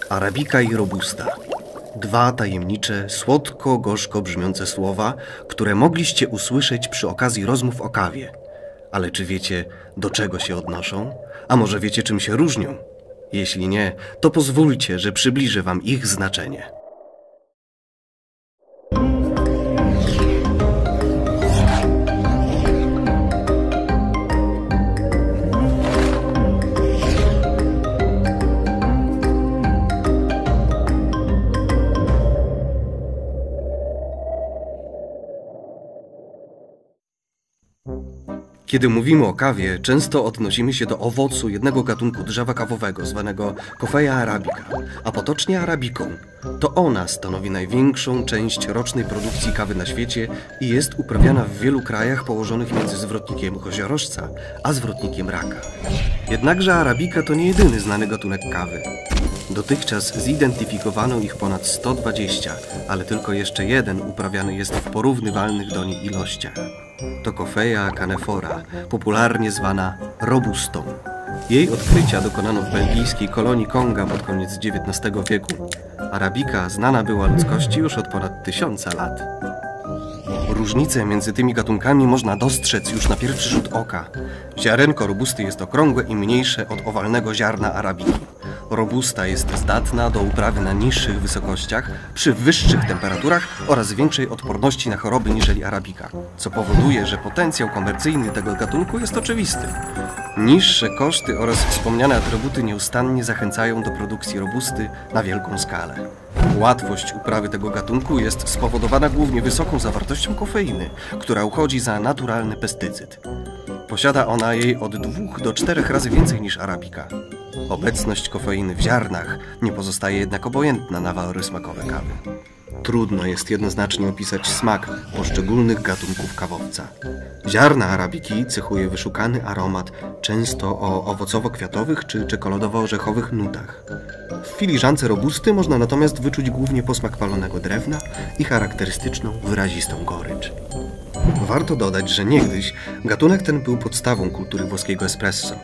Arabika i robusta. Dwa tajemnicze, słodko-gorzko brzmiące słowa, które mogliście usłyszeć przy okazji rozmów o kawie. Ale czy wiecie, do czego się odnoszą? A może wiecie, czym się różnią? Jeśli nie, to pozwólcie, że przybliżę wam ich znaczenie. Kiedy mówimy o kawie, często odnosimy się do owocu jednego gatunku drzewa kawowego, zwanego Coffea arabica, a potocznie arabiką. To ona stanowi największą część rocznej produkcji kawy na świecie i jest uprawiana w wielu krajach położonych między zwrotnikiem koziorożca a zwrotnikiem raka. Jednakże arabika to nie jedyny znany gatunek kawy. Dotychczas zidentyfikowano ich ponad 120, ale tylko jeszcze jeden uprawiany jest w porównywalnych do niej ilościach. To Coffea canephora, popularnie zwana robustą. Jej odkrycia dokonano w belgijskiej kolonii Konga pod koniec XIX wieku. Arabika znana była ludzkości już od ponad 1000 lat. Różnice między tymi gatunkami można dostrzec już na pierwszy rzut oka. Ziarenko robusty jest okrągłe i mniejsze od owalnego ziarna arabiki. Robusta jest zdatna do uprawy na niższych wysokościach, przy wyższych temperaturach oraz większej odporności na choroby niżeli arabika, co powoduje, że potencjał komercyjny tego gatunku jest oczywisty. Niższe koszty oraz wspomniane atrybuty nieustannie zachęcają do produkcji robusty na wielką skalę. Łatwość uprawy tego gatunku jest spowodowana głównie wysoką zawartością kofeiny, która uchodzi za naturalny pestycyd. Posiada ona jej od 2 do 4 razy więcej niż arabika. Obecność kofeiny w ziarnach nie pozostaje jednak obojętna na walory smakowe kawy. Trudno jest jednoznacznie opisać smak poszczególnych gatunków kawowca. Ziarna arabiki cechuje wyszukany aromat, często o owocowo-kwiatowych czy czekoladowo-orzechowych nutach. W filiżance robusty można natomiast wyczuć głównie posmak palonego drewna i charakterystyczną, wyrazistą gorycz. Warto dodać, że niegdyś gatunek ten był podstawą kultury włoskiego espresso.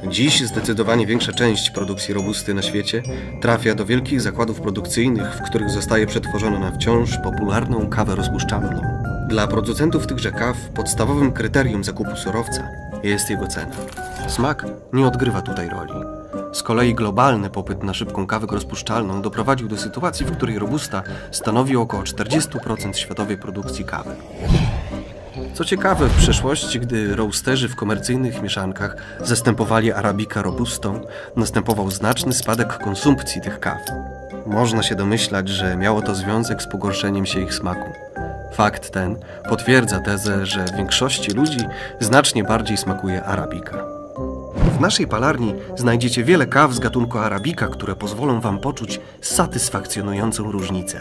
Dziś zdecydowanie większa część produkcji robusty na świecie trafia do wielkich zakładów produkcyjnych, w których zostaje przetworzona na wciąż popularną kawę rozpuszczalną. Dla producentów tychże kaw podstawowym kryterium zakupu surowca jest jego cena. Smak nie odgrywa tutaj roli. Z kolei globalny popyt na szybką kawę rozpuszczalną doprowadził do sytuacji, w której robusta stanowi około 40% światowej produkcji kawy. Co ciekawe, w przeszłości, gdy roasterzy w komercyjnych mieszankach zastępowali arabikę robustą, następował znaczny spadek konsumpcji tych kaw. Można się domyślać, że miało to związek z pogorszeniem się ich smaku. Fakt ten potwierdza tezę, że większości ludzi znacznie bardziej smakuje arabika. W naszej palarni znajdziecie wiele kaw z gatunku arabika, które pozwolą wam poczuć satysfakcjonującą różnicę.